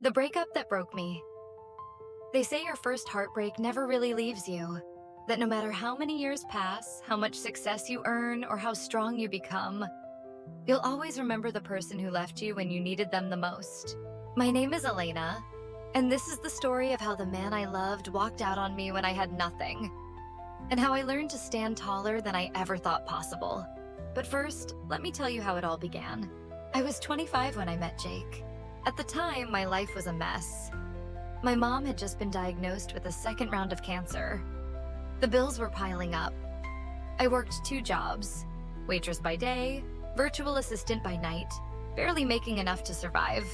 The breakup that broke me. They say your first heartbreak never really leaves you. That no matter how many years pass, how much success you earn, or how strong you become, you'll always remember the person who left you when you needed them the most. My name is Elena, and this is the story of how the man I loved walked out on me when I had nothing, and how I learned to stand taller than I ever thought possible. But first, let me tell you how it all began. I was 25 when I met Jake. At the time, my life was a mess. My mom had just been diagnosed with a second round of cancer. The bills were piling up. I worked 2 jobs, waitress by day, virtual assistant by night, barely making enough to survive.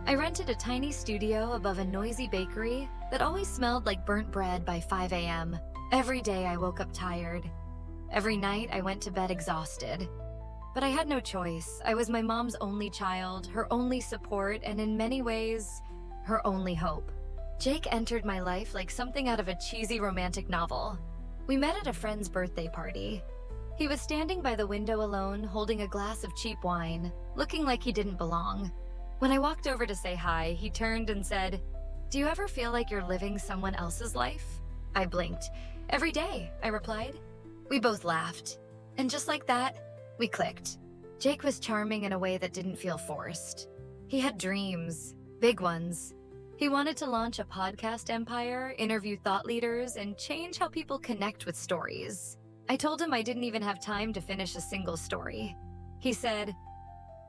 I rented a tiny studio above a noisy bakery that always smelled like burnt bread by 5 a.m. Every day I woke up tired. Every night I went to bed exhausted. But I had no choice. I was my mom's only child, her only support, and in many ways, her only hope. Jake entered my life like something out of a cheesy romantic novel. We met at a friend's birthday party. He was standing by the window alone, holding a glass of cheap wine, looking like he didn't belong. When I walked over to say hi, he turned and said, "Do you ever feel like you're living someone else's life?" I blinked. "Every day," I replied. We both laughed. And just like that, we clicked. Jake was charming in a way that didn't feel forced. He had dreams, big ones. He wanted to launch a podcast empire, interview thought leaders, and change how people connect with stories. I told him I didn't even have time to finish a single story. He said,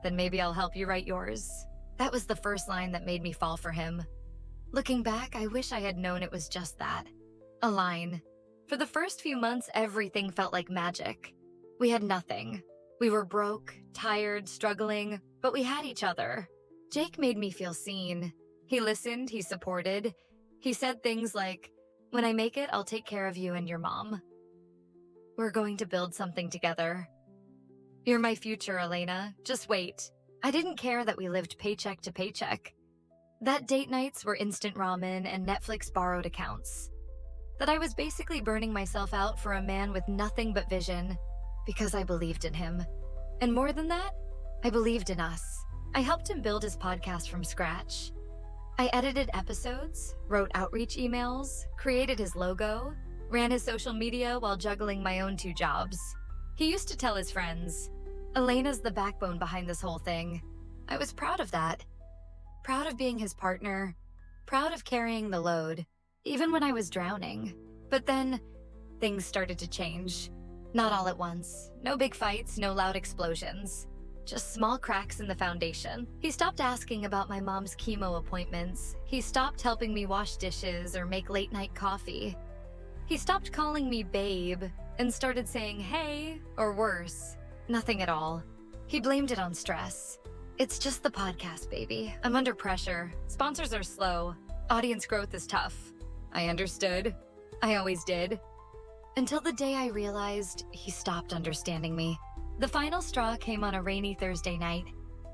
"Then maybe I'll help you write yours." That was the first line that made me fall for him. Looking back, I wish I had known it was just that. A line. For the first few months, everything felt like magic. We had nothing. We were broke, tired, struggling, but we had each other. Jake made me feel seen. He listened, he supported. He said things like, "When I make it, I'll take care of you and your mom. We're going to build something together. You're my future, Elena. Just wait." I didn't care that we lived paycheck to paycheck. That date nights were instant ramen and Netflix borrowed accounts. That I was basically burning myself out for a man with nothing but vision, because I believed in him. And more than that, I believed in us. I helped him build his podcast from scratch. I edited episodes, wrote outreach emails, created his logo, ran his social media while juggling my own 2 jobs. He used to tell his friends, "Elena's the backbone behind this whole thing." I was proud of that. Proud of being his partner. Proud of carrying the load, even when I was drowning. But then, things started to change. Not all at once. No big fights, no loud explosions. Just small cracks in the foundation. He stopped asking about my mom's chemo appointments. He stopped helping me wash dishes or make late-night coffee. He stopped calling me babe and started saying hey, or worse, nothing at all. He blamed it on stress. "It's just the podcast, baby. I'm under pressure. Sponsors are slow. Audience growth is tough." I understood. I always did. Until the day I realized he stopped understanding me. The final straw came on a rainy Thursday night.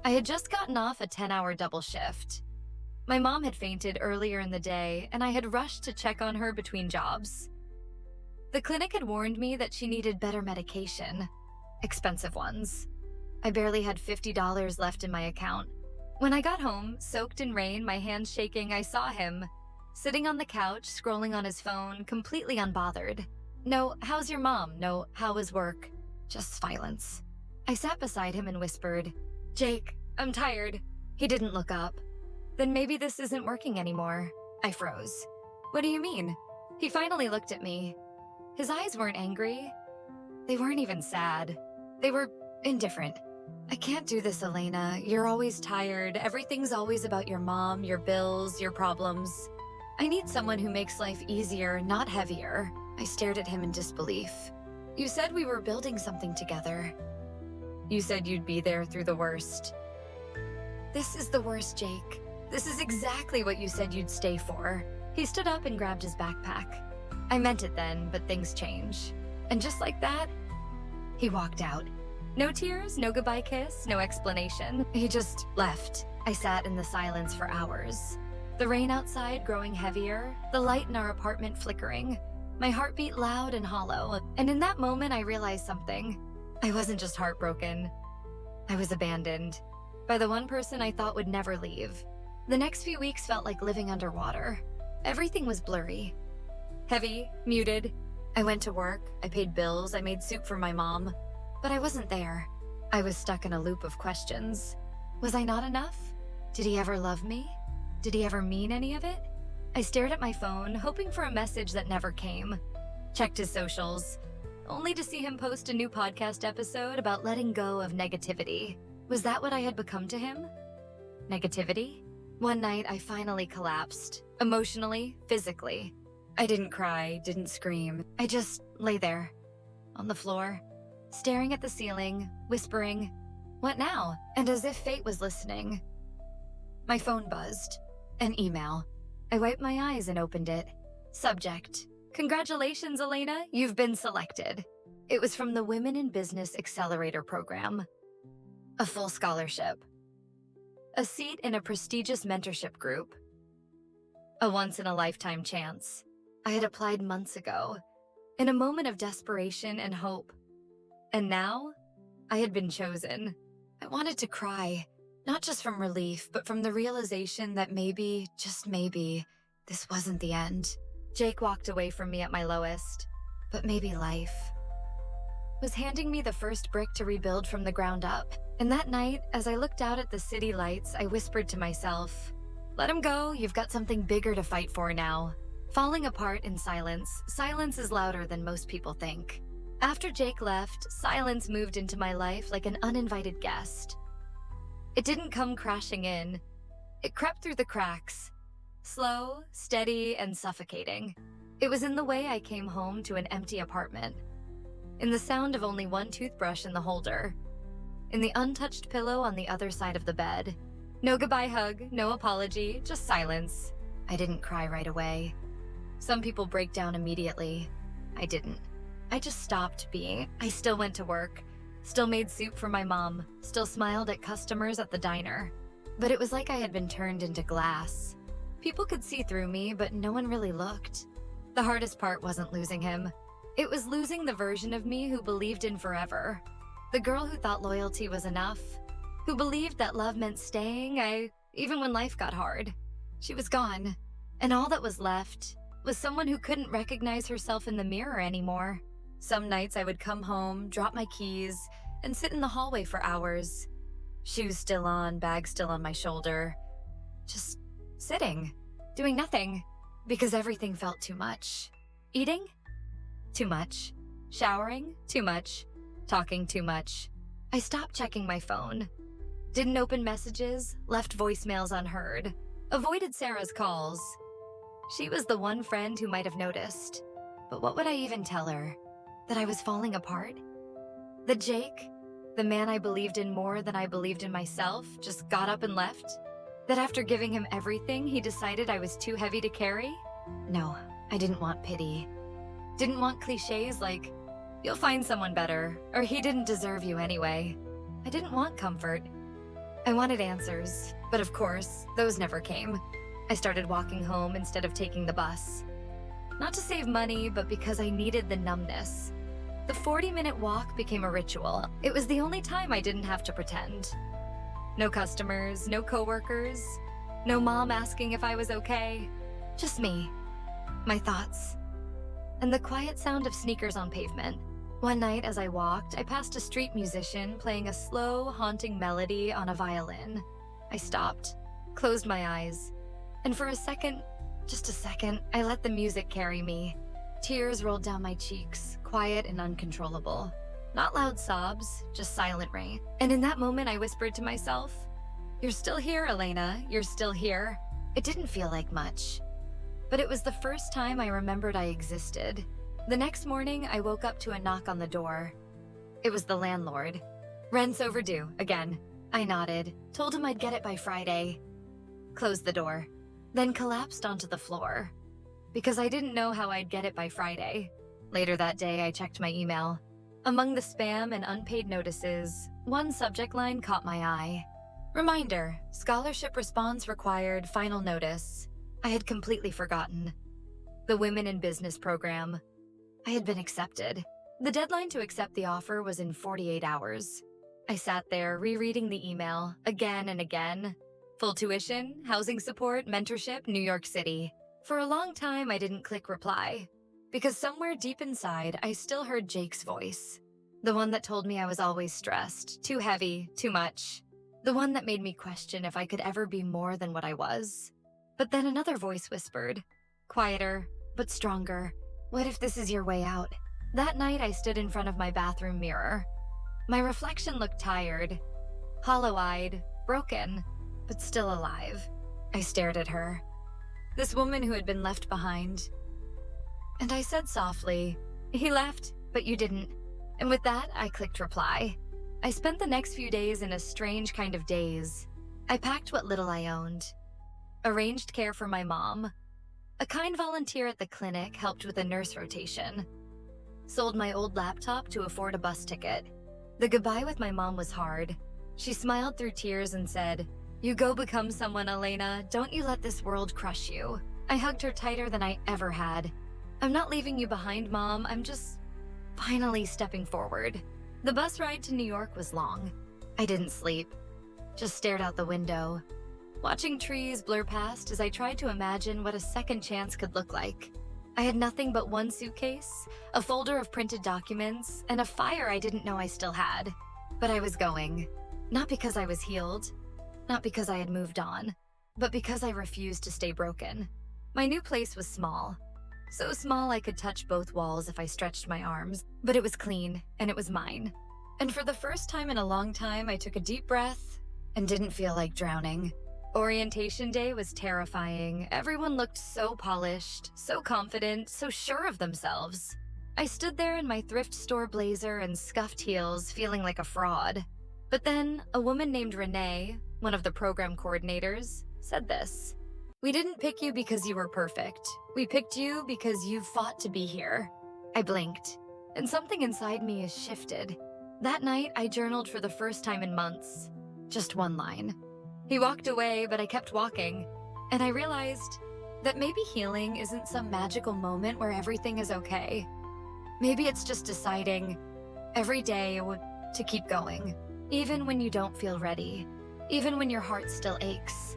I had just gotten off a 10-hour double shift. My mom had fainted earlier in the day, and I had rushed to check on her between jobs. The clinic had warned me that she needed better medication. Expensive ones. I barely had $50 left in my account. When I got home, soaked in rain, my hands shaking, I saw him, sitting on the couch, scrolling on his phone, completely unbothered. No, "How's your mom?" No, "How was work?" Just silence. I sat beside him and whispered, "Jake, I'm tired." He didn't look up. "Then maybe this isn't working anymore." I froze. "What do you mean?" He finally looked at me. His eyes weren't angry. They weren't even sad. They were indifferent. "I can't do this, Elena. You're always tired. Everything's always about your mom, your bills, your problems. I need someone who makes life easier, not heavier." I stared at him in disbelief. "You said we were building something together. You said you'd be there through the worst." "This is the worst, Jake. This is exactly what you said you'd stay for." He stood up and grabbed his backpack. I meant it then, but things change. And just like that, he walked out. No tears, no goodbye kiss, no explanation. He just left. I sat in the silence for hours. The rain outside growing heavier, the light in our apartment flickering, my heartbeat loud and hollow. And in that moment, I realized something. I wasn't just heartbroken. I was abandoned by the one person I thought would never leave. The next few weeks felt like living underwater. Everything was blurry. Heavy, muted. I went to work, I paid bills, I made soup for my mom. But I wasn't there. I was stuck in a loop of questions. Was I not enough? Did he ever love me? Did he ever mean any of it? I stared at my phone, hoping for a message that never came. Checked his socials, only to see him post a new podcast episode about letting go of negativity. Was that what I had become to him? Negativity? One night, I finally collapsed. Emotionally, physically. I didn't cry, didn't scream. I just lay there, on the floor, staring at the ceiling, whispering, "What now?" And as if fate was listening. My phone buzzed. An email. I wiped my eyes and opened it. Subject: "Congratulations, Elena, you've been selected." It was from the Women in Business Accelerator program. A full scholarship. A seat in a prestigious mentorship group. A once-in-a-lifetime chance. I had applied months ago, in a moment of desperation and hope. And now, I had been chosen. I wanted to cry, not just from relief, but from the realization that maybe, just maybe, this wasn't the end. Jake walked away from me at my lowest, but maybe life was handing me the first brick to rebuild from the ground up. And that night, as I looked out at the city lights, I whispered to myself, "Let him go, you've got something bigger to fight for now." Falling apart in silence, silence is louder than most people think. After Jake left, silence moved into my life like an uninvited guest. It didn't come crashing in. It crept through the cracks. Slow, steady, and suffocating. It was in the way I came home to an empty apartment. In the sound of only one toothbrush in the holder. In the untouched pillow on the other side of the bed. No goodbye hug, no apology, just silence. I didn't cry right away. Some people break down immediately. I didn't. I just stopped being. I still went to work, still made soup for my mom, still smiled at customers at the diner. But it was like I had been turned into glass. People could see through me, but no one really looked. The hardest part wasn't losing him. It was losing the version of me who believed in forever. The girl who thought loyalty was enough, who believed that love meant staying, even when life got hard. She was gone, and all that was left was someone who couldn't recognize herself in the mirror anymore. Some nights I would come home, drop my keys, and sit in the hallway for hours. Shoes still on, bag still on my shoulder. Just sitting, doing nothing, because everything felt too much. Eating? Too much. Showering? Too much. Talking too much. I stopped checking my phone. Didn't open messages, left voicemails unheard, avoided Sarah's calls. She was the one friend who might have noticed. But what would I even tell her? That I was falling apart? That Jake, the man I believed in more than I believed in myself, just got up and left? That after giving him everything, he decided I was too heavy to carry? No, I didn't want pity. Didn't want cliches like, "You'll find someone better," or "He didn't deserve you anyway." I didn't want comfort. I wanted answers, but of course, those never came. I started walking home instead of taking the bus. Not to save money, but because I needed the numbness. The 40-minute walk became a ritual. It was the only time I didn't have to pretend. No customers, no coworkers, no mom asking if I was okay. Just me, my thoughts, and the quiet sound of sneakers on pavement. One night as I walked, I passed a street musician playing a slow, haunting melody on a violin. I stopped, closed my eyes, and for a second, just a second, I let the music carry me. Tears rolled down my cheeks, quiet and uncontrollable. Not loud sobs, just silent rain. And in that moment, I whispered to myself, "You're still here, Elena, you're still here." It didn't feel like much, but it was the first time I remembered I existed. The next morning, I woke up to a knock on the door. It was the landlord. "Rent's overdue, again." I nodded, told him I'd get it by Friday, closed the door, then collapsed onto the floor, because I didn't know how I'd get it by Friday. Later that day, I checked my email. Among the spam and unpaid notices, one subject line caught my eye. Reminder, scholarship response required, final notice. I had completely forgotten. The Women in Business program. I had been accepted. The deadline to accept the offer was in 48 hours. I sat there rereading the email again and again. Full tuition, housing support, mentorship, New York City. For a long time, I didn't click reply, because somewhere deep inside, I still heard Jake's voice. The one that told me I was always stressed, too heavy, too much. The one that made me question if I could ever be more than what I was. But then another voice whispered, quieter, but stronger, "What if this is your way out?" That night, I stood in front of my bathroom mirror. My reflection looked tired, hollow-eyed, broken, but still alive. I stared at her, this woman who had been left behind. And I said softly, "He left, but you didn't." And with that, I clicked reply. I spent the next few days in a strange kind of daze. I packed what little I owned. Arranged care for my mom. A kind volunteer at the clinic helped with a nurse rotation. Sold my old laptop to afford a bus ticket. The goodbye with my mom was hard. She smiled through tears and said, "You go become someone, Elena. Don't you let this world crush you." I hugged her tighter than I ever had. "I'm not leaving you behind, Mom. I'm just finally stepping forward." The bus ride to New York was long. I didn't sleep, just stared out the window, watching trees blur past as I tried to imagine what a second chance could look like. I had nothing but one suitcase, a folder of printed documents, and a fire I didn't know I still had. But I was going. Not because I was healed, not because I had moved on, but because I refused to stay broken. My new place was small. So small I could touch both walls if I stretched my arms, but it was clean, and it was mine. And for the first time in a long time, I took a deep breath and didn't feel like drowning. Orientation day was terrifying. Everyone looked so polished, so confident, so sure of themselves. I stood there in my thrift store blazer and scuffed heels, feeling like a fraud. But then, a woman named Renee, one of the program coordinators, said this. "We didn't pick you because you were perfect. We picked you because you fought to be here." I blinked, and something inside me has shifted. That night, I journaled for the first time in months. Just one line. He walked away, but I kept walking, and I realized that maybe healing isn't some magical moment where everything is okay. Maybe it's just deciding every day to keep going, even when you don't feel ready, even when your heart still aches,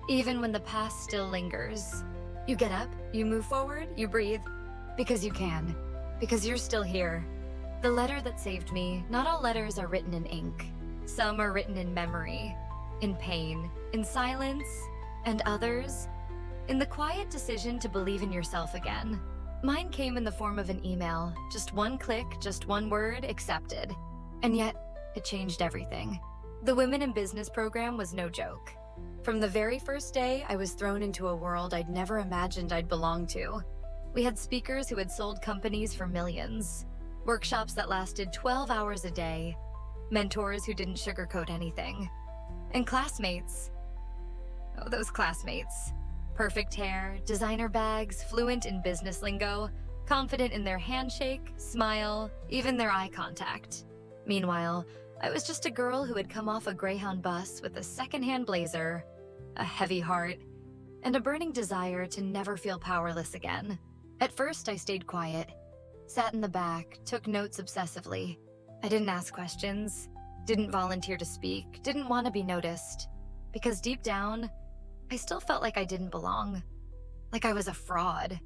even when the past still lingers. You get up, you move forward, you breathe, because you can, because you're still here. The letter that saved me, not all letters are written in ink. Some are written in memory, in pain, in silence, and others in the quiet decision to believe in yourself again. Mine came in the form of an email, just one click, just one word, accepted. And yet, it changed everything. The Women in Business program was no joke. From the very first day, I was thrown into a world I'd never imagined I'd belong to. We had speakers who had sold companies for millions, workshops that lasted 12 hours a day, mentors who didn't sugarcoat anything, and classmates. Oh, those classmates. Perfect hair, designer bags, fluent in business lingo, confident in their handshake, smile, even their eye contact. Meanwhile, I was just a girl who had come off a Greyhound bus with a secondhand blazer, a heavy heart, and a burning desire to never feel powerless again. At first, I stayed quiet, sat in the back, took notes obsessively. I didn't ask questions, didn't volunteer to speak, didn't want to be noticed, because deep down, I still felt like I didn't belong, like I was a fraud.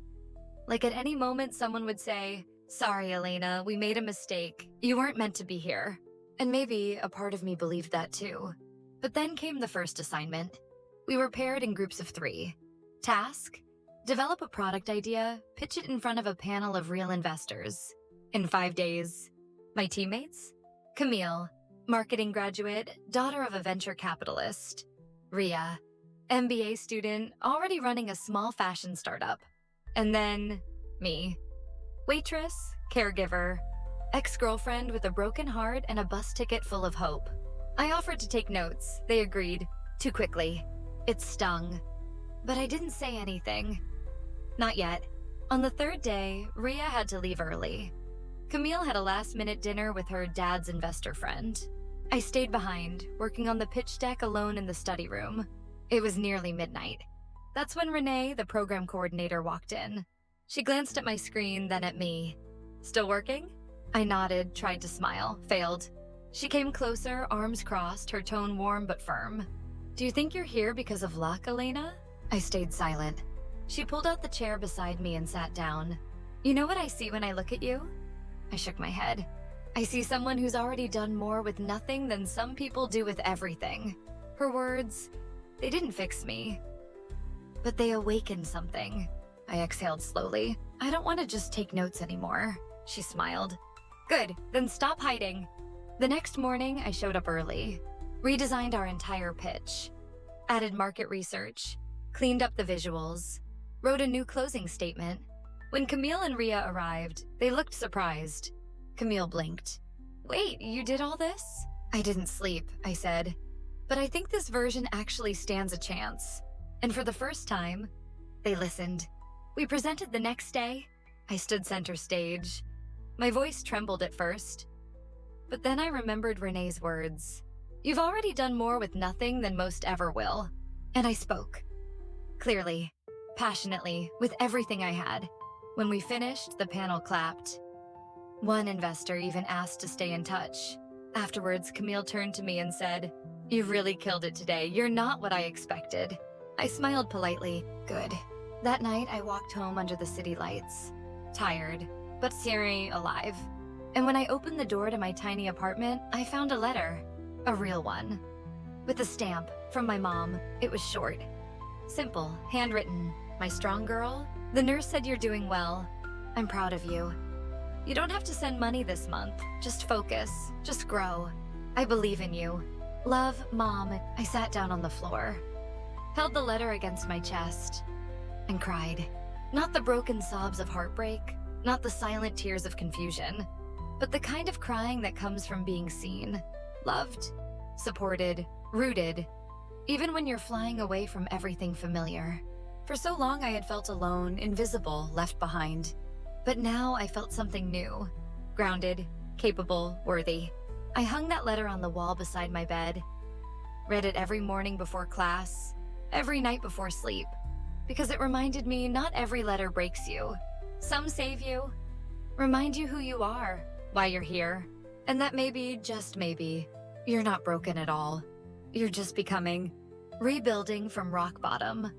Like at any moment someone would say, "Sorry, Elena, we made a mistake. You weren't meant to be here." And maybe a part of me believed that too. But then came the first assignment. We were paired in groups of 3. Task: develop a product idea, pitch it in front of a panel of real investors. In 5 days. My teammates? Camille, marketing graduate, daughter of a venture capitalist. Ria, MBA student, already running a small fashion startup. And then, me. Waitress, caregiver, ex-girlfriend with a broken heart and a bus ticket full of hope. I offered to take notes. They agreed. Too quickly. It stung. But I didn't say anything. Not yet. On the 3rd day, Ria had to leave early. Camille had a last-minute dinner with her dad's investor friend. I stayed behind, working on the pitch deck alone in the study room. It was nearly midnight. That's when Renee, the program coordinator, walked in. She glanced at my screen, then at me. "Still working?" I nodded, tried to smile, failed. She came closer, arms crossed, her tone warm but firm. Do you think you're here because of luck, Elena? I stayed silent. She pulled out the chair beside me and sat down. You know what I see when I look at you? I shook my head. I see someone who's already done more with nothing than some people do with everything. Her words, they didn't fix me, but they awakened something. I exhaled slowly. I don't want to just take notes anymore. She smiled. Good, then stop hiding. The next morning, I showed up early, redesigned our entire pitch, added market research, cleaned up the visuals, wrote a new closing statement. When Camille and Ria arrived, they looked surprised. Camille blinked. Wait, you did all this? I didn't sleep, I said. But I think this version actually stands a chance. And for the first time, they listened. We presented the next day. I stood center stage. My voice trembled at first. But then I remembered Renee's words. You've already done more with nothing than most ever will. And I spoke. Clearly, passionately, with everything I had. When we finished, the panel clapped. One investor even asked to stay in touch. Afterwards, Camille turned to me and said, "You've really killed it today. You're not what I expected." I smiled politely. Good. That night, I walked home under the city lights. Tired, but Siri alive. And when I opened the door to my tiny apartment, I found a letter. A real one. With a stamp from my mom. It was short. Simple, handwritten. My strong girl, the nurse said you're doing well. I'm proud of you. You don't have to send money this month. Just focus. Just grow. I believe in you. Love, Mom. I sat down on the floor, held the letter against my chest, and cried. Not the broken sobs of heartbreak, not the silent tears of confusion, but the kind of crying that comes from being seen, loved, supported, rooted, even when you're flying away from everything familiar. For so long I had felt alone, invisible, left behind. But now I felt something new, grounded, capable, worthy. I hung that letter on the wall beside my bed, read it every morning before class, every night before sleep, because it reminded me not every letter breaks you. Some save you, remind you who you are, why you're here, and that maybe, just maybe, you're not broken at all. You're just becoming, rebuilding from rock bottom.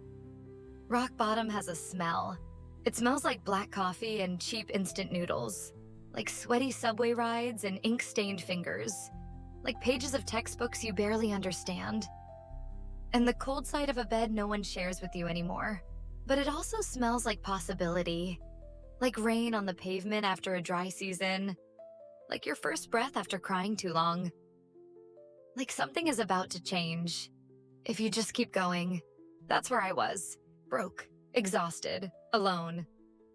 Rock bottom has a smell. It smells like black coffee and cheap instant noodles, like sweaty subway rides and ink-stained fingers, like pages of textbooks you barely understand, and the cold side of a bed no one shares with you anymore. But it also smells like possibility, like rain on the pavement after a dry season, like your first breath after crying too long, like something is about to change. If you just keep going. That's where I was, broke, exhausted, alone.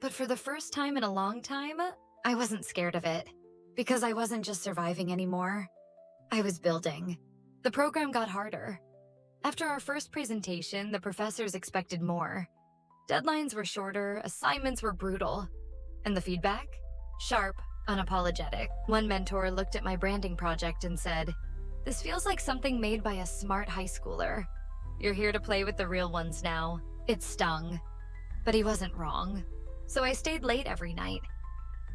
But for the first time in a long time, I wasn't scared of it, because I wasn't just surviving anymore. I was building. The program got harder. After our first presentation, the professors expected more. Deadlines were shorter, assignments were brutal. And the feedback? Sharp, unapologetic. One mentor looked at my branding project and said, "This feels like something made by a smart high schooler. You're here to play with the real ones now." It stung. But he wasn't wrong. So I stayed late every night.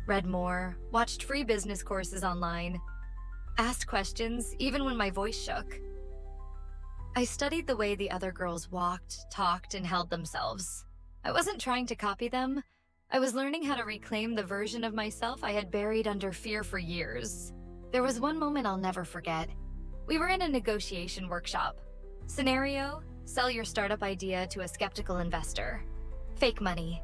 Read more, watched free business courses online, asked questions even when my voice shook. I studied the way the other girls walked, talked, and held themselves. I wasn't trying to copy them. I was learning how to reclaim the version of myself I had buried under fear for years. There was one moment I'll never forget. We were in a negotiation workshop. Scenario: sell your startup idea to a skeptical investor. Fake money.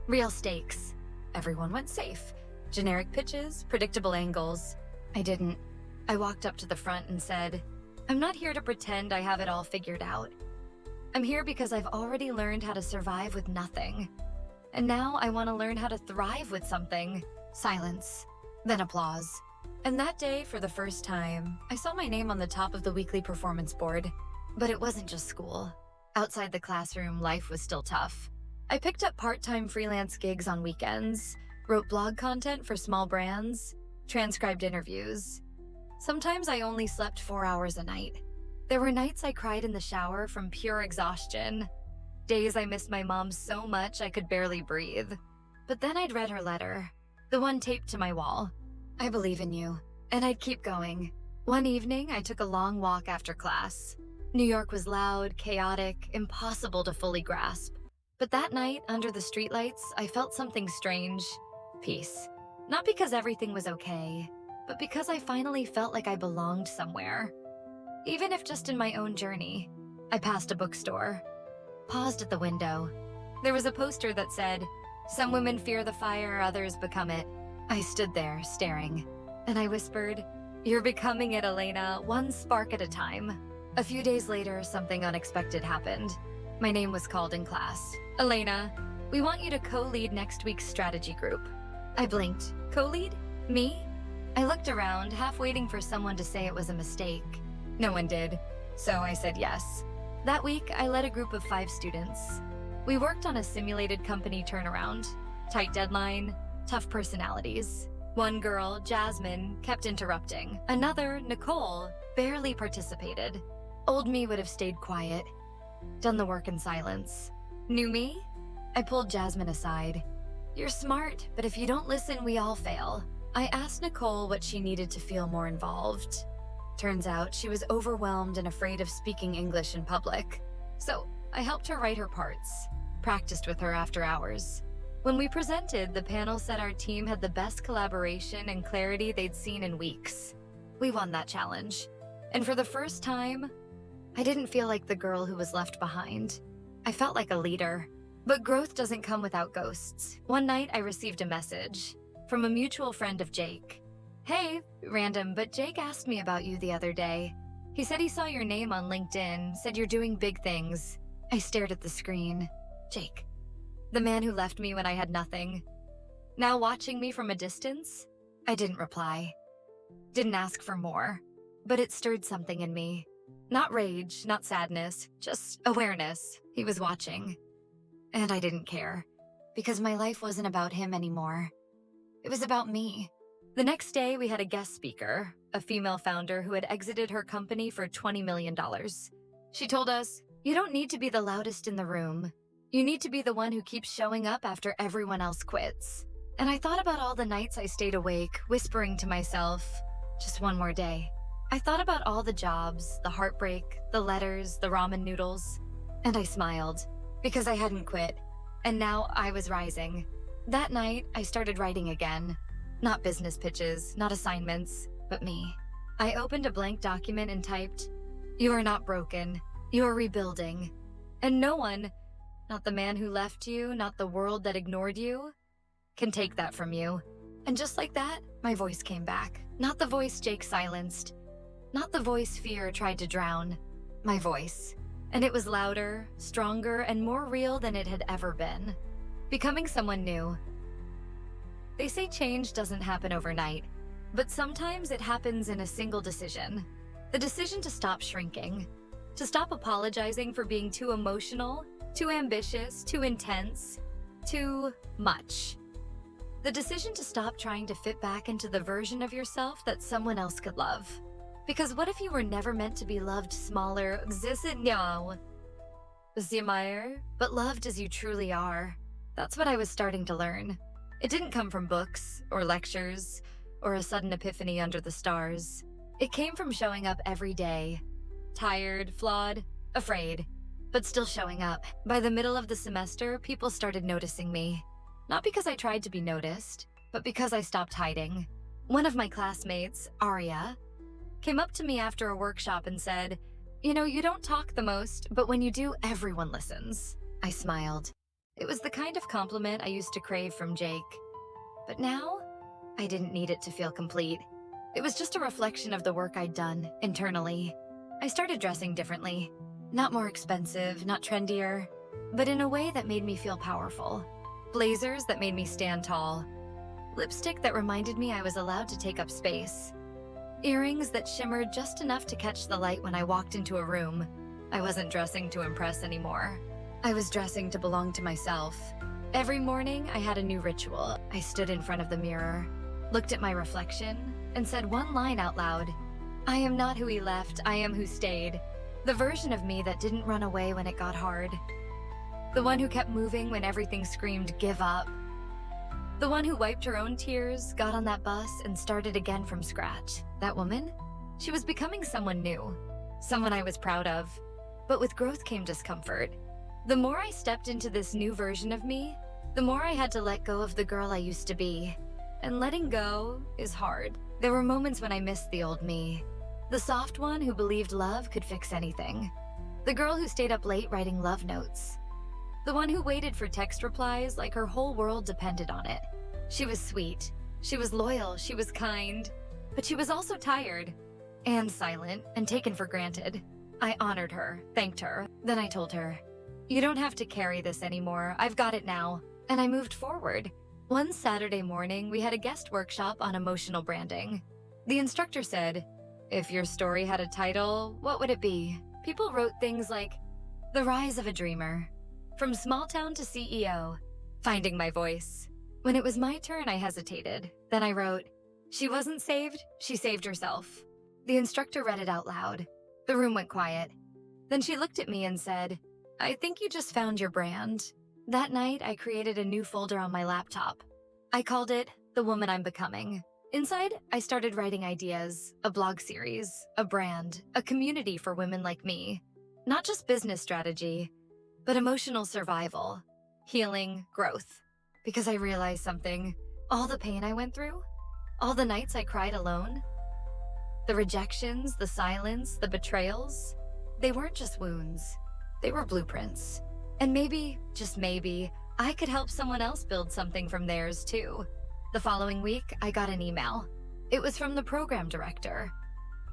Real stakes. Everyone went safe. Generic pitches, predictable angles. I didn't. I walked up to the front and said, "I'm not here to pretend I have it all figured out. I'm here because I've already learned how to survive with nothing. And now I want to learn how to thrive with something." Silence. Then applause. And that day, for the first time, I saw my name on the top of the weekly performance board. But it wasn't just school. Outside the classroom, life was still tough. I picked up part-time freelance gigs on weekends, wrote blog content for small brands, transcribed interviews. Sometimes I only slept 4 hours a night. There were nights I cried in the shower from pure exhaustion. Days I missed my mom so much I could barely breathe. But then I'd read her letter, the one taped to my wall. "I believe in you." And I'd keep going. One evening, I took a long walk after class. New York was loud, chaotic, impossible to fully grasp. But that night, under the streetlights, I felt something strange. Peace. Not because everything was okay, but because I finally felt like I belonged somewhere. Even if just in my own journey. I passed a bookstore, paused at the window. There was a poster that said, "Some women fear the fire, others become it." I stood there, staring, and I whispered, "You're becoming it, Elena, one spark at a time." A few days later, something unexpected happened. My name was called in class. "Elena, we want you to co-lead next week's strategy group." I blinked. Co-lead? Me? I looked around, half waiting for someone to say it was a mistake. No one did, so I said yes. That week, I led a group of 5 students. We worked on a simulated company turnaround. Tight deadline, tough personalities. One girl, Jasmine, kept interrupting. Another, Nicole, barely participated. Old me would have stayed quiet, done the work in silence. New me? I pulled Jasmine aside. "You're smart, but if you don't listen, we all fail." I asked Nicole what she needed to feel more involved. Turns out she was overwhelmed and afraid of speaking English in public. So I helped her write her parts, practiced with her after hours. When we presented, the panel said our team had the best collaboration and clarity they'd seen in weeks. We won that challenge. And for the first time, I didn't feel like the girl who was left behind. I felt like a leader. But growth doesn't come without ghosts. One night, I received a message from a mutual friend of Jake. "Hey, random, but Jake asked me about you the other day. He said he saw your name on LinkedIn, said you're doing big things." I stared at the screen. Jake. The man who left me when I had nothing. Now watching me from a distance? I didn't reply. Didn't ask for more. But it stirred something in me. Not rage, not sadness, just awareness. He was watching. And I didn't care, because my life wasn't about him anymore. It was about me. The next day, we had a guest speaker, a female founder who had exited her company for $20 million. She told us, "You don't need to be the loudest in the room. You need to be the one who keeps showing up after everyone else quits." And I thought about all the nights I stayed awake, whispering to myself, just one more day. I thought about all the jobs, the heartbreak, the letters, the ramen noodles. And I smiled. Because I hadn't quit, and now I was rising. That night, I started writing again. Not business pitches, not assignments, but me. I opened a blank document and typed, "You are not broken. You are rebuilding. And no one, not the man who left you, not the world that ignored you, can take that from you." And just like that, my voice came back. Not the voice Jake silenced. Not the voice fear tried to drown. My voice. And it was louder, stronger, and more real than it had ever been. Becoming someone new. They say change doesn't happen overnight, but sometimes it happens in a single decision. The decision to stop shrinking, to stop apologizing for being too emotional, too ambitious, too intense, too much. The decision to stop trying to fit back into the version of yourself that someone else could love. Because what if you were never meant to be loved smaller, but loved as you truly are? That's what I was starting to learn. It didn't come from books, or lectures, or a sudden epiphany under the stars. It came from showing up every day. Tired, flawed, afraid, but still showing up. By the middle of the semester, people started noticing me. Not because I tried to be noticed, but because I stopped hiding. One of my classmates, Aria, came up to me after a workshop and said, "You know, you don't talk the most, but when you do, everyone listens." I smiled. It was the kind of compliment I used to crave from Jake. But now, I didn't need it to feel complete. It was just a reflection of the work I'd done internally. I started dressing differently. Not more expensive, not trendier, but in a way that made me feel powerful. Blazers that made me stand tall. Lipstick that reminded me I was allowed to take up space. Earrings that shimmered just enough to catch the light when I walked into a room. I wasn't dressing to impress anymore. I was dressing to belong to myself. Every morning, I had a new ritual. I stood in front of the mirror, looked at my reflection, and said one line out loud. "I am not who he left, I am who stayed." The version of me that didn't run away when it got hard. The one who kept moving when everything screamed, "Give up." The one who wiped her own tears, got on that bus, and started again from scratch. That woman? She was becoming someone new. Someone I was proud of. But with growth came discomfort. The more I stepped into this new version of me, the more I had to let go of the girl I used to be. And letting go is hard. There were moments when I missed the old me. The soft one who believed love could fix anything. The girl who stayed up late writing love notes. The one who waited for text replies like her whole world depended on it. She was sweet. She was loyal. She was kind. But she was also tired. And silent and taken for granted. I honored her, thanked her. Then I told her, "You don't have to carry this anymore. I've got it now." And I moved forward. One Saturday morning, we had a guest workshop on emotional branding. The instructor said, "If your story had a title, what would it be?" People wrote things like, "The Rise of a Dreamer," "From Small Town to CEO," "Finding My Voice." When it was my turn, I hesitated. Then I wrote, "She wasn't saved, she saved herself." The instructor read it out loud. The room went quiet. Then she looked at me and said, "I think you just found your brand." That night, I created a new folder on my laptop. I called it The Woman I'm Becoming. Inside, I started writing ideas, a blog series, a brand, a community for women like me. Not just business strategy, but emotional survival, healing, growth. Because I realized something. All the pain I went through, all the nights I cried alone, the rejections, the silence, the betrayals, they weren't just wounds. They were blueprints. And maybe, just maybe, I could help someone else build something from theirs too. The following week, I got an email. It was from the program director.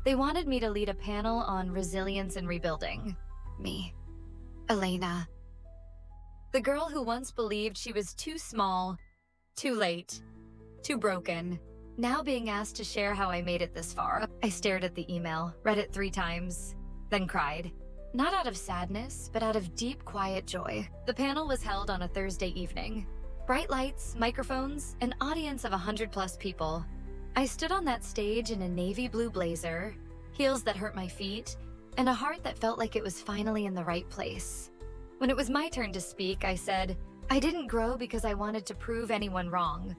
They wanted me to lead a panel on resilience and rebuilding. Me, Elena. The girl who once believed she was too small, too late, too broken, now being asked to share how I made it this far. I stared at the email, read it 3 times, then cried. Not out of sadness, but out of deep, quiet joy. The panel was held on a Thursday evening. Bright lights, microphones, an audience of 100+ people. I stood on that stage in a navy blue blazer, heels that hurt my feet, and a heart that felt like it was finally in the right place. When it was my turn to speak, I said, "I didn't grow because I wanted to prove anyone wrong.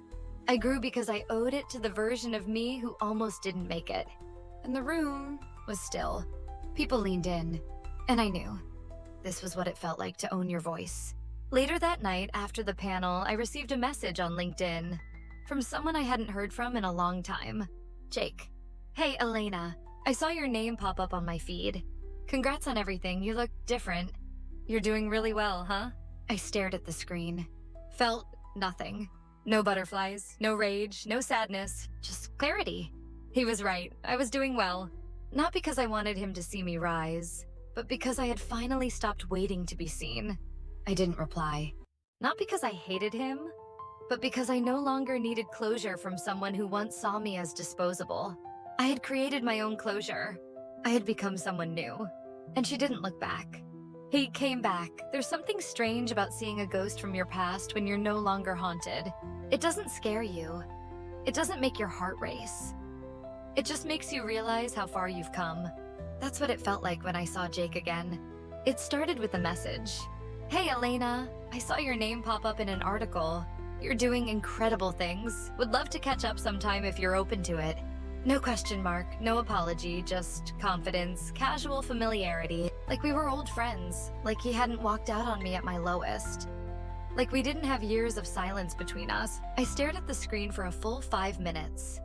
I grew because I owed it to the version of me who almost didn't make it." And the room was still. People leaned in. And I knew. This was what it felt like to own your voice. Later that night, after the panel, I received a message on LinkedIn from someone I hadn't heard from in a long time. Jake. "Hey, Elena. I saw your name pop up on my feed. Congrats on everything. You look different. You're doing really well, huh?" I stared at the screen. Felt nothing. No butterflies, no rage, no sadness, just clarity. He was right. I was doing well. Not because I wanted him to see me rise, but because I had finally stopped waiting to be seen. I didn't reply. Not because I hated him, but because I no longer needed closure from someone who once saw me as disposable. I had created my own closure. I had become someone new. And she didn't look back. He came back. There's something strange about seeing a ghost from your past when you're no longer haunted. It doesn't scare you. It doesn't make your heart race. It just makes you realize how far you've come. That's what it felt like when I saw Jake again. It started with a message. "Hey, Elena, I saw your name pop up in an article. You're doing incredible things. Would love to catch up sometime if you're open to it." No question mark, no apology, just confidence, casual familiarity. Like we were old friends, like he hadn't walked out on me at my lowest. Like we didn't have years of silence between us. I stared at the screen for a full 5 minutes.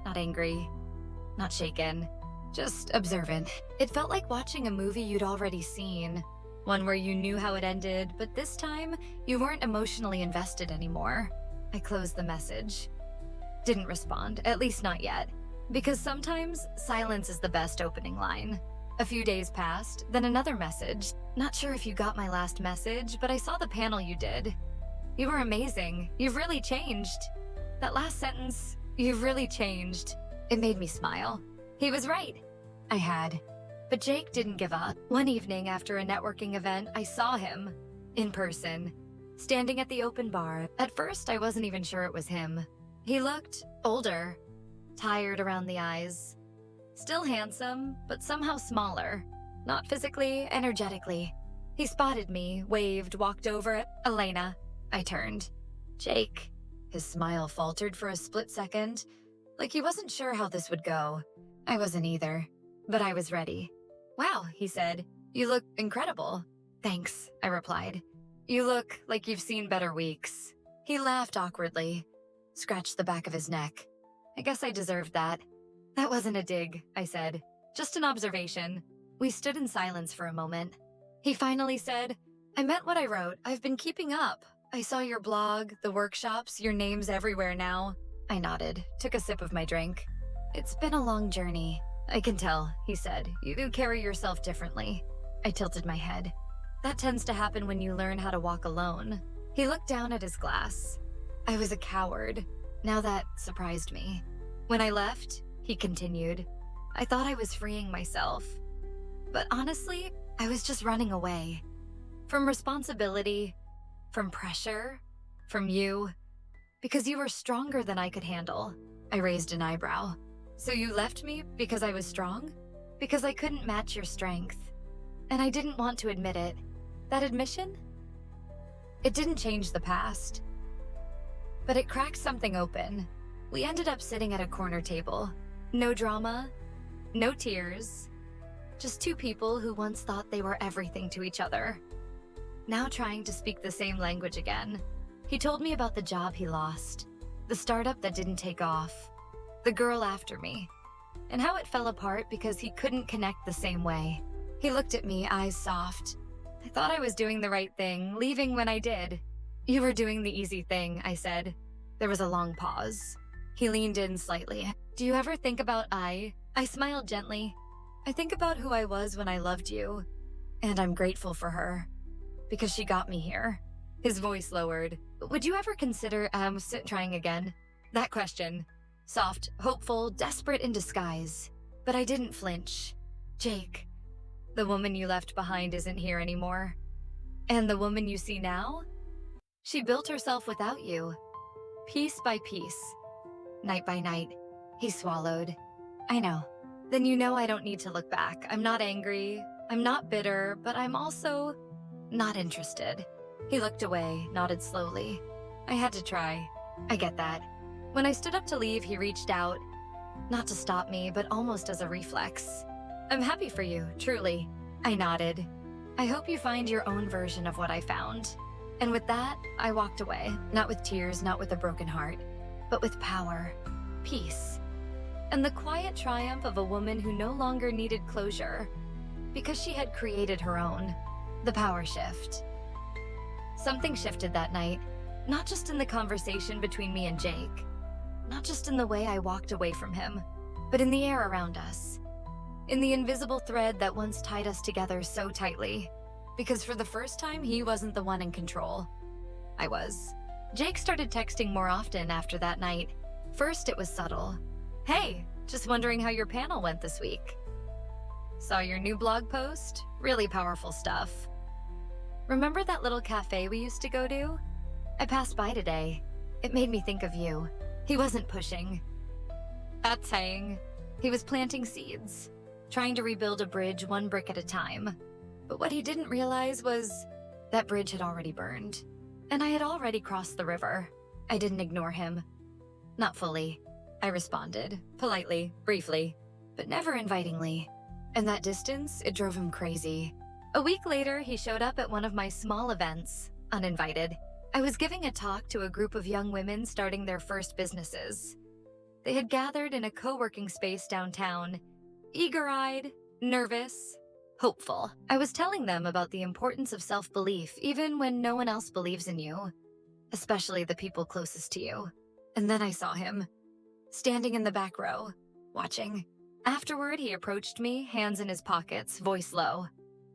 Not angry, not shaken. Just observant. It felt like watching a movie you'd already seen. One where you knew how it ended, but this time, you weren't emotionally invested anymore. I closed the message. Didn't respond, at least not yet. Because sometimes, silence is the best opening line. A few days passed, then another message. "Not sure if you got my last message, but I saw the panel you did. You were amazing. You've really changed." That last sentence, "You've really changed," it made me smile. He was right. I had. But Jake didn't give up. One evening after a networking event, I saw him, in person, standing at the open bar. At first, I wasn't even sure it was him. He looked older, tired around the eyes. Still handsome, but somehow smaller. Not physically, energetically. He spotted me, waved, walked over. "Elena." I turned. "Jake." His smile faltered for a split second, like he wasn't sure how this would go. I wasn't either, but I was ready. "Wow," he said. You look incredible. Thanks, I replied. You look like you've seen better weeks. He laughed awkwardly, scratched the back of his neck. I guess I deserved that. That wasn't a dig, I said. Just an observation. We stood in silence for a moment. He finally said, I meant what I wrote. I've been keeping up. I saw your blog, the workshops, your name's everywhere now. I nodded, took a sip of my drink. It's been a long journey. I can tell, he said. You do carry yourself differently. I tilted my head. That tends to happen when you learn how to walk alone. He looked down at his glass. I was a coward. Now that surprised me. When I left, he continued, I thought I was freeing myself. But honestly, I was just running away. From responsibility, from pressure, from you. Because you were stronger than I could handle. I raised an eyebrow. So you left me because I was strong? Because I couldn't match your strength. And I didn't want to admit it. That admission? It didn't change the past. But it cracked something open. We ended up sitting at a corner table. No drama, no tears. Just two people who once thought they were everything to each other. Now trying to speak the same language again. He told me about the job he lost, the startup that didn't take off, the girl after me, and how it fell apart because he couldn't connect the same way. He looked at me, eyes soft. I thought I was doing the right thing, leaving when I did. You were doing the easy thing, I said. There was a long pause. He leaned in slightly. Do you ever think about I smiled gently. I think about who I was when I loved you, and I'm grateful for her, because she got me here. His voice lowered. Would you ever consider, trying again? That question. Soft, hopeful, desperate in disguise. But I didn't flinch. Jake, the woman you left behind isn't here anymore. And the woman you see now? She built herself without you. Piece by piece. Night by night. He swallowed. I know. Then you know I don't need to look back. I'm not angry. I'm not bitter, but I'm also not interested. He looked away, nodded slowly. I had to try. I get that. When I stood up to leave, he reached out. Not to stop me, but almost as a reflex. I'm happy for you, truly. I nodded. I hope you find your own version of what I found. And with that, I walked away, not with tears, not with a broken heart, but with power, peace, and the quiet triumph of a woman who no longer needed closure because she had created her own. The power shift. Something shifted that night, not just in the conversation between me and Jake, not just in the way I walked away from him, but in the air around us, in the invisible thread that once tied us together so tightly. Because for the first time, he wasn't the one in control. I was. Jake started texting more often after that night. First, it was subtle. Hey, just wondering how your panel went this week. Saw your new blog post? Really powerful stuff. Remember that little cafe we used to go to? I passed by today. It made me think of you. He wasn't pushing. That's saying. He was planting seeds, trying to rebuild a bridge one brick at a time. But what he didn't realize was that bridge had already burned, and I had already crossed the river. I didn't ignore him. Not fully. I responded, politely, briefly, but never invitingly. And that distance, it drove him crazy. A week later, he showed up at one of my small events, uninvited. I was giving a talk to a group of young women starting their first businesses. They had gathered in a co-working space downtown, eager-eyed, nervous, hopeful. I was telling them about the importance of self-belief even when no one else believes in you, especially the people closest to you. And then I saw him, standing in the back row, watching. Afterward, he approached me, hands in his pockets, voice low.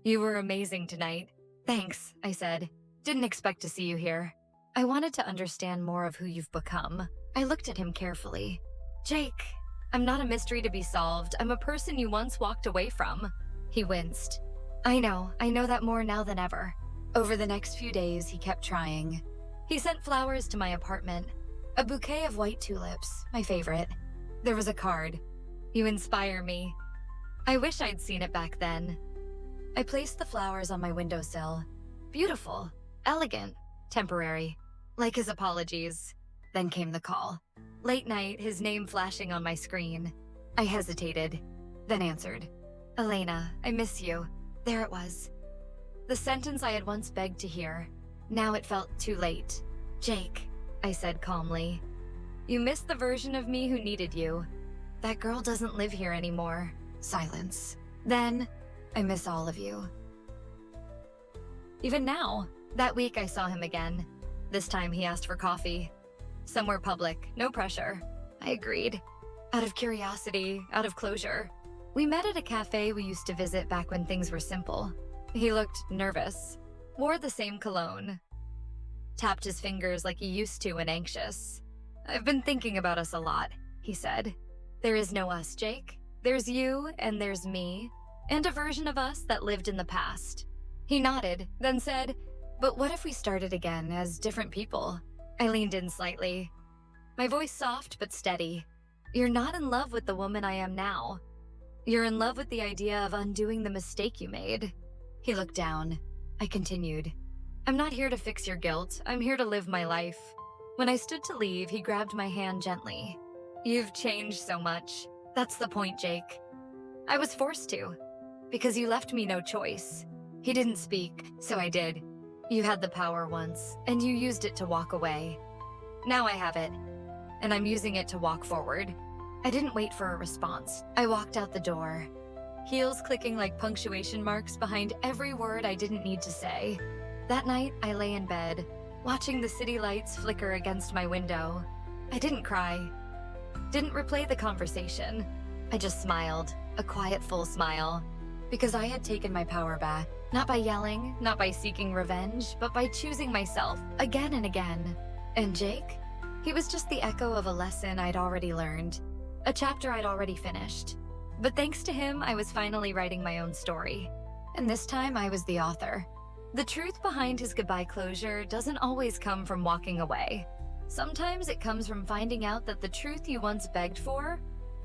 You were amazing tonight. Thanks, I said. Didn't expect to see you here. I wanted to understand more of who you've become. I looked at him carefully. Jake, I'm not a mystery to be solved. I'm a person you once walked away from. He winced. I know that more now than ever. Over the next few days, he kept trying. He sent flowers to my apartment. A bouquet of white tulips, my favorite. There was a card. You inspire me. I wish I'd seen it back then. I placed the flowers on my windowsill. Beautiful, elegant, temporary. Like his apologies. Then came the call. Late night, his name flashing on my screen. I hesitated, then answered. Elena, I miss you. There it was. The sentence I had once begged to hear. Now it felt too late. "Jake," I said calmly, "you missed the version of me who needed you. That girl doesn't live here anymore." Silence. "Then, I miss all of you." Even now, that week I saw him again. This time he asked for coffee. Somewhere public, no pressure. I agreed. Out of curiosity, out of closure. We met at a cafe we used to visit back when things were simple. He looked nervous, wore the same cologne, tapped his fingers like he used to when anxious. "I've been thinking about us a lot," he said. "There is no us, Jake. There's you and there's me, and a version of us that lived in the past." He nodded, then said, "But what if we started again as different people?" I leaned in slightly, my voice soft but steady. "You're not in love with the woman I am now. You're in love with the idea of undoing the mistake you made." He looked down. I continued, "I'm not here to fix your guilt. I'm here to live my life." When I stood to leave, he grabbed my hand gently. "You've changed so much. That's the point, Jake. I was forced to, because you left me no choice." He didn't speak, so I did. "You had the power once, and you used it to walk away. Now I have it, and I'm using it to walk forward." I didn't wait for a response. I walked out the door, heels clicking like punctuation marks behind every word I didn't need to say. That night, I lay in bed, watching the city lights flicker against my window. I didn't cry, didn't replay the conversation. I just smiled, a quiet, full smile, because I had taken my power back. Not by yelling, not by seeking revenge, but by choosing myself again and again. And Jake? He was just the echo of a lesson I'd already learned, a chapter I'd already finished. But thanks to him, I was finally writing my own story. And this time, I was the author. The truth behind his goodbye closure doesn't always come from walking away. Sometimes it comes from finding out that the truth you once begged for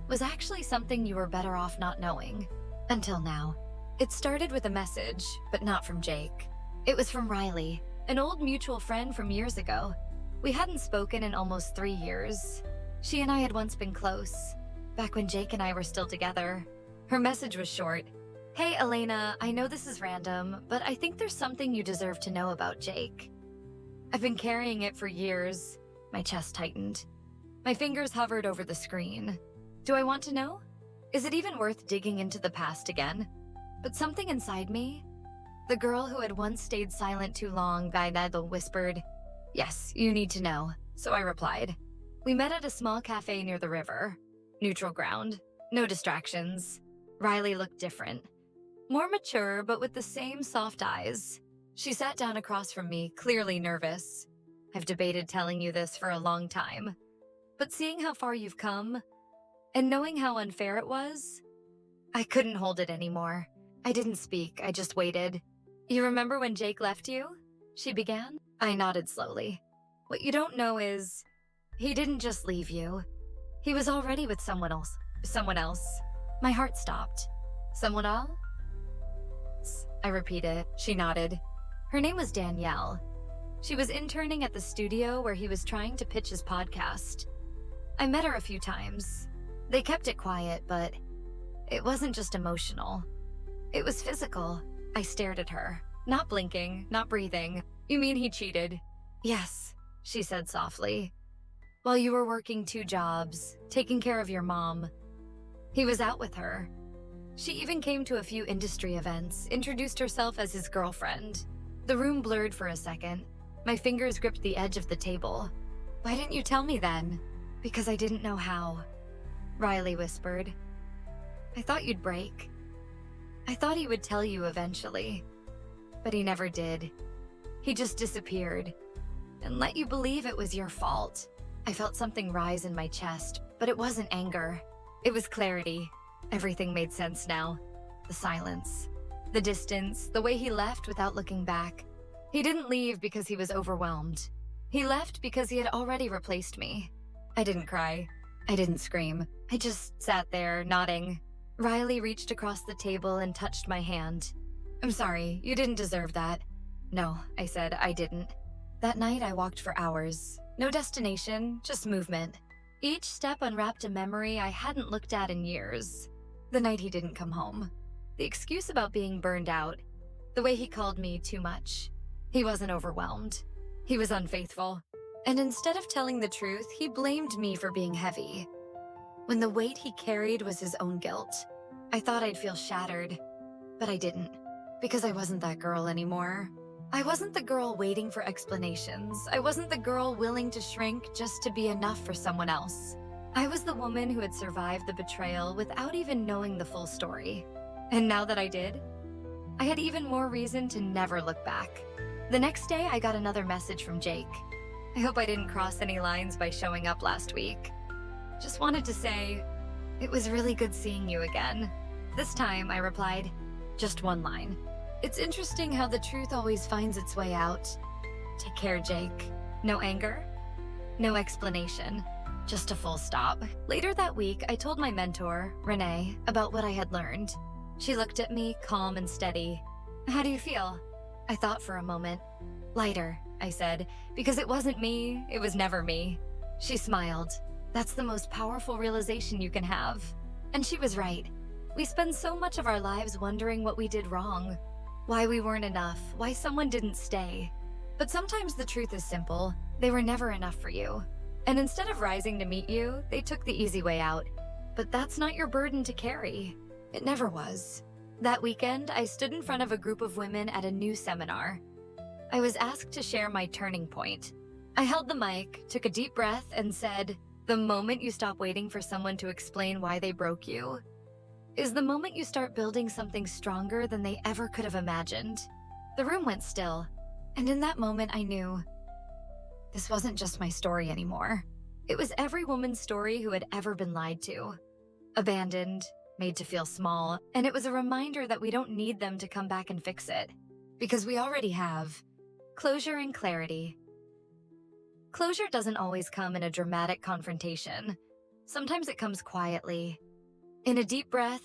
was actually something you were better off not knowing. Until now. It started with a message, but not from Jake. It was from Riley, an old mutual friend from years ago. We hadn't spoken in almost 3 years. She and I had once been close, back when Jake and I were still together. Her message was short. "Hey, Elena, I know this is random, but I think there's something you deserve to know about Jake." I've been carrying it for years. My chest tightened. My fingers hovered over the screen. Do I want to know? Is it even worth digging into the past again? But something inside me, the girl who had once stayed silent too long, Guy whispered, "Yes, you need to know." So I replied. We met at a small cafe near the river. Neutral ground, no distractions. Riley looked different. More mature, but with the same soft eyes. She sat down across from me, clearly nervous. "I've debated telling you this for a long time, but seeing how far you've come, and knowing how unfair it was, I couldn't hold it anymore." I didn't speak, I just waited. "You remember when Jake left you?" she began. I nodded slowly. "What you don't know is, he didn't just leave you. He was already with someone else. My heart stopped. "Someone else?" I repeated. She nodded. Her name was Danielle. She was interning at the studio where he was trying to pitch his podcast. I met her a few times. They kept it quiet, but it wasn't just emotional. It was physical. I stared at her, not blinking, not breathing. "You mean he cheated?" "Yes," she said softly. "While you were working 2 jobs, taking care of your mom. He was out with her. She even came to a few industry events, introduced herself as his girlfriend." The room blurred for a second. My fingers gripped the edge of the table. "Why didn't you tell me then?" "Because I didn't know how," Riley whispered. "I thought you'd break. I thought he would tell you eventually, but he never did. He just disappeared and let you believe it was your fault." I felt something rise in my chest, but it wasn't anger. It was clarity. Everything made sense now. The silence, the distance, the way he left without looking back. He didn't leave because he was overwhelmed. He left because he had already replaced me. I didn't cry. I didn't scream. I just sat there, nodding. Riley reached across the table and touched my hand. "I'm sorry, you didn't deserve that." "No," I said, "I didn't." That night I walked for hours. No destination, just movement. Each step unwrapped a memory I hadn't looked at in years. The night he didn't come home. The excuse about being burned out. The way he called me too much. He wasn't overwhelmed. He was unfaithful. And instead of telling the truth, he blamed me for being heavy. When the weight he carried was his own guilt. I thought I'd feel shattered, but I didn't. Because I wasn't that girl anymore. I wasn't the girl waiting for explanations. I wasn't the girl willing to shrink just to be enough for someone else. I was the woman who had survived the betrayal without even knowing the full story. And now that I did, I had even more reason to never look back. The next day, I got another message from Jake. I hope I didn't cross any lines by showing up last week. Just wanted to say, it was really good seeing you again. This time, I replied, just one line. It's interesting how the truth always finds its way out. Take care, Jake. No anger? No explanation. Just a full stop. Later that week, I told my mentor, Renee, about what I had learned. She looked at me, calm and steady. How do you feel? I thought for a moment. Lighter, I said, because it wasn't me, it was never me. She smiled. That's the most powerful realization you can have. And she was right. We spend so much of our lives wondering what we did wrong, why we weren't enough, why someone didn't stay. But sometimes the truth is simple. They were never enough for you. And instead of rising to meet you, they took the easy way out. But that's not your burden to carry. It never was. That weekend, I stood in front of a group of women at a new seminar. I was asked to share my turning point. I held the mic, took a deep breath, and said, the moment you stop waiting for someone to explain why they broke you is the moment you start building something stronger than they ever could have imagined. The room went still, and in that moment I knew this wasn't just my story anymore. It was every woman's story who had ever been lied to, abandoned, made to feel small, and it was a reminder that we don't need them to come back and fix it, because we already have. Closure and clarity. Closure doesn't always come in a dramatic confrontation. Sometimes it comes quietly. In a deep breath,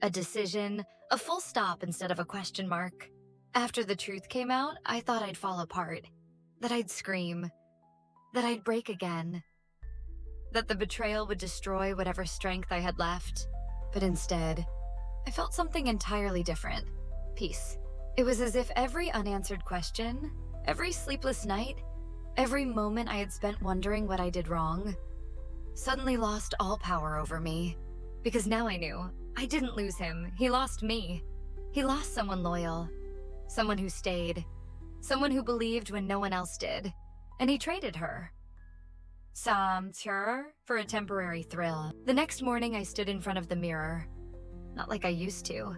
a decision, a full stop instead of a question mark. After the truth came out, I thought I'd fall apart, that I'd scream, that I'd break again, that the betrayal would destroy whatever strength I had left. But instead, I felt something entirely different. Peace. It was as if every unanswered question, every sleepless night, every moment I had spent wondering what I did wrong, suddenly lost all power over me. Because now I knew, I didn't lose him, he lost me. He lost someone loyal, someone who stayed, someone who believed when no one else did, and he traded her. Some terror for a temporary thrill. The next morning I stood in front of the mirror, not like I used to,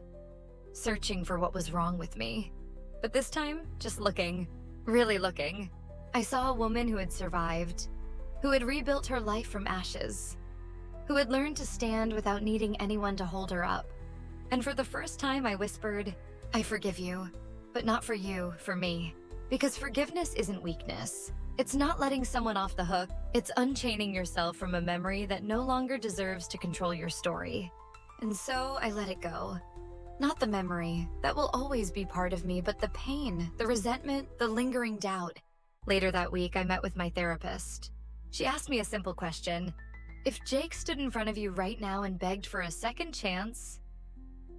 searching for what was wrong with me. But this time, just looking, really looking. I saw a woman who had survived, who had rebuilt her life from ashes, who had learned to stand without needing anyone to hold her up. And for the first time I whispered, I forgive you, but not for you, for me. Because forgiveness isn't weakness. It's not letting someone off the hook. It's unchaining yourself from a memory that no longer deserves to control your story. And so I let it go. Not the memory, that will always be part of me, but the pain, the resentment, the lingering doubt. Later that week, I met with my therapist. She asked me a simple question. If Jake stood in front of you right now and begged for a second chance,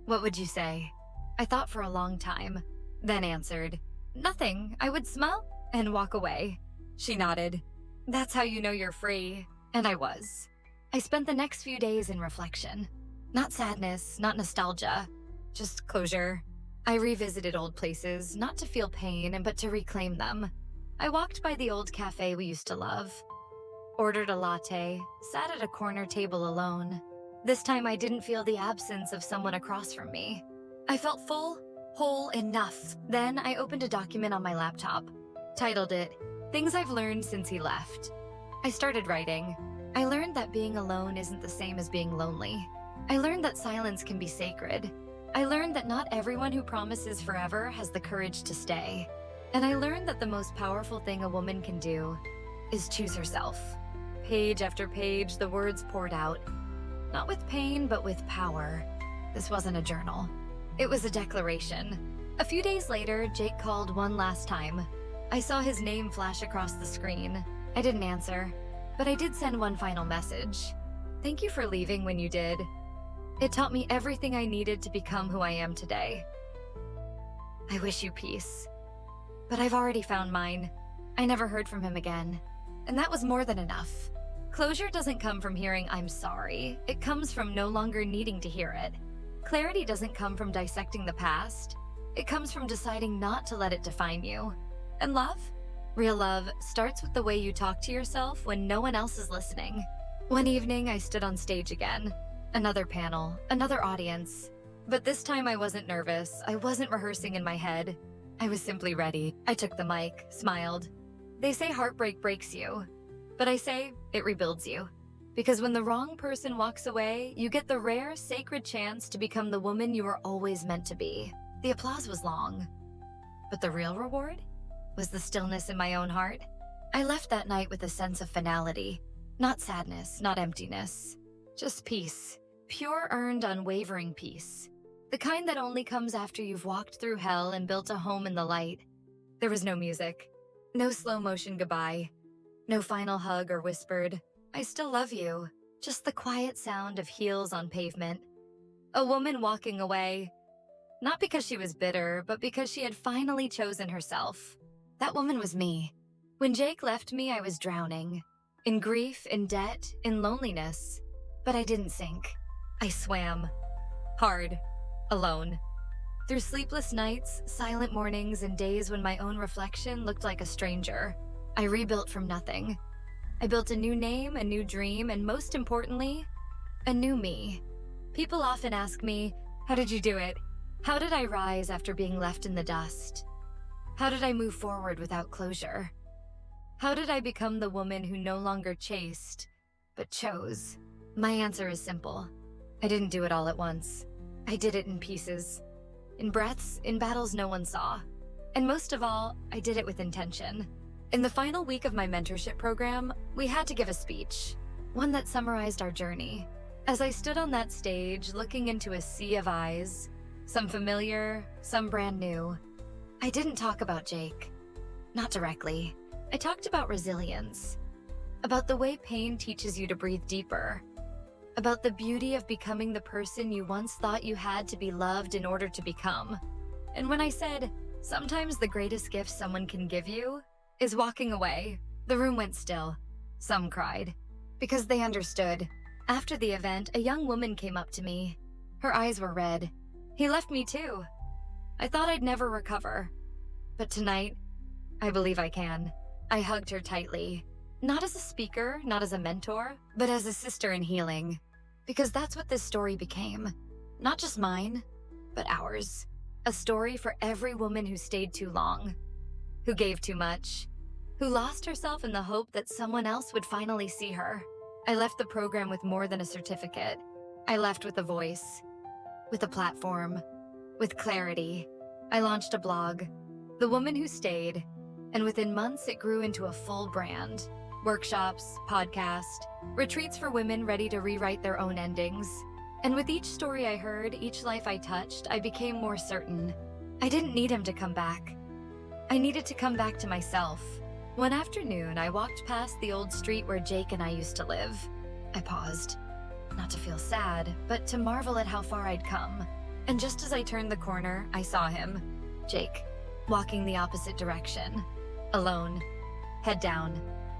what would you say? I thought for a long time, then answered, nothing. I would smile and walk away. She nodded. That's how you know you're free. And I was. I spent the next few days in reflection. Not sadness, not nostalgia, just closure. I revisited old places, not to feel pain, but to reclaim them. I walked by the old cafe we used to love, ordered a latte, sat at a corner table alone. This time I didn't feel the absence of someone across from me. I felt full, whole, enough. Then I opened a document on my laptop, titled it, Things I've Learned Since He Left. I started writing. I learned that being alone isn't the same as being lonely. I learned that silence can be sacred. I learned that not everyone who promises forever has the courage to stay. And I learned that the most powerful thing a woman can do is choose herself. Page after page, the words poured out. Not with pain, but with power. This wasn't a journal. It was a declaration. A few days later, Jake called one last time. I saw his name flash across the screen. I didn't answer, but I did send one final message. Thank you for leaving when you did. It taught me everything I needed to become who I am today. I wish you peace. But I've already found mine. I never heard from him again. And that was more than enough. Closure doesn't come from hearing "I'm sorry." It comes from no longer needing to hear it. Clarity doesn't come from dissecting the past. It comes from deciding not to let it define you. And love? Real love starts with the way you talk to yourself when no one else is listening. One evening, I stood on stage again. Another panel, another audience. But this time I wasn't nervous. I wasn't rehearsing in my head. I was simply ready. I took the mic, smiled. They say heartbreak breaks you. But I say it rebuilds you. Because when the wrong person walks away, you get the rare, sacred chance to become the woman you were always meant to be. The applause was long. But the real reward was the stillness in my own heart. I left that night with a sense of finality. Not sadness, not emptiness. Just peace. Pure, earned, unwavering peace. The kind that only comes after you've walked through hell and built a home in the light. There was no music. No slow motion goodbye. No final hug or whispered, "I still love you." Just the quiet sound of heels on pavement. A woman walking away. Not because she was bitter, but because she had finally chosen herself. That woman was me. When Jake left me, I was drowning. In grief, in debt, in loneliness. But I didn't sink. I swam. Hard. Alone. Through sleepless nights, silent mornings, and days when my own reflection looked like a stranger. I rebuilt from nothing. I built a new name, a new dream, and most importantly, a new me. People often ask me, "How did you do it? How did I rise after being left in the dust? How did I move forward without closure? How did I become the woman who no longer chased, but chose?" My answer is simple. I didn't do it all at once. I did it in pieces. In breaths, in battles no one saw. And most of all, I did it with intention. In the final week of my mentorship program, we had to give a speech, one that summarized our journey. As I stood on that stage, looking into a sea of eyes, some familiar, some brand new, I didn't talk about Jake. Not directly. I talked about resilience, about the way pain teaches you to breathe deeper, about the beauty of becoming the person you once thought you had to be loved in order to become. And when I said, sometimes the greatest gift someone can give you is walking away, the room went still. Some cried, because they understood. After the event, a young woman came up to me. Her eyes were red. "He left me too. I thought I'd never recover. But tonight, I believe I can." I hugged her tightly. Not as a speaker, not as a mentor, but as a sister in healing. Because that's what this story became. Not just mine, but ours. A story for every woman who stayed too long, who gave too much, who lost herself in the hope that someone else would finally see her. I left the program with more than a certificate. I left with a voice, with a platform, with clarity. I launched a blog, The Woman Who Stayed, and within months it grew into a full brand. Workshops, podcast, retreats for women ready to rewrite their own endings. And with each story I heard, each life I touched, I became more certain. I didn't need him to come back. I needed to come back to myself. One afternoon, I walked past the old street where Jake and I used to live. I paused, not to feel sad, but to marvel at how far I'd come. And just as I turned the corner, I saw him, Jake, walking the opposite direction. Alone, head down.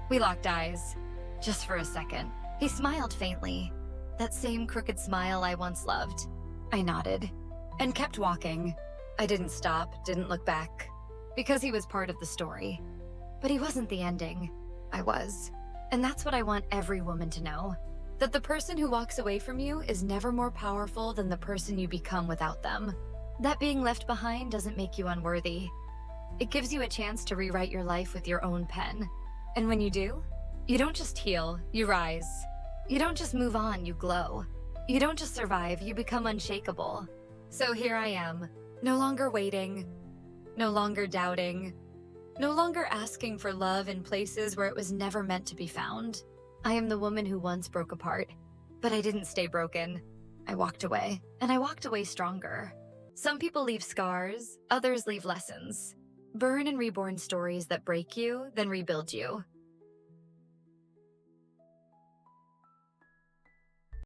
We locked eyes, just for a second. He smiled faintly, that same crooked smile I once loved. I nodded, and kept walking. I didn't stop, didn't look back, because he was part of the story. But he wasn't the ending. I was. And that's what I want every woman to know. That the person who walks away from you is never more powerful than the person you become without them. That being left behind doesn't make you unworthy. It gives you a chance to rewrite your life with your own pen. And when you do, you don't just heal, you rise. You don't just move on, you glow. You don't just survive, you become unshakable. So here I am, no longer waiting, no longer doubting, no longer asking for love in places where it was never meant to be found. I am the woman who once broke apart, but I didn't stay broken. I walked away, and I walked away stronger. Some people leave scars, others leave lessons. Burn and reborn stories that break you, then rebuild you.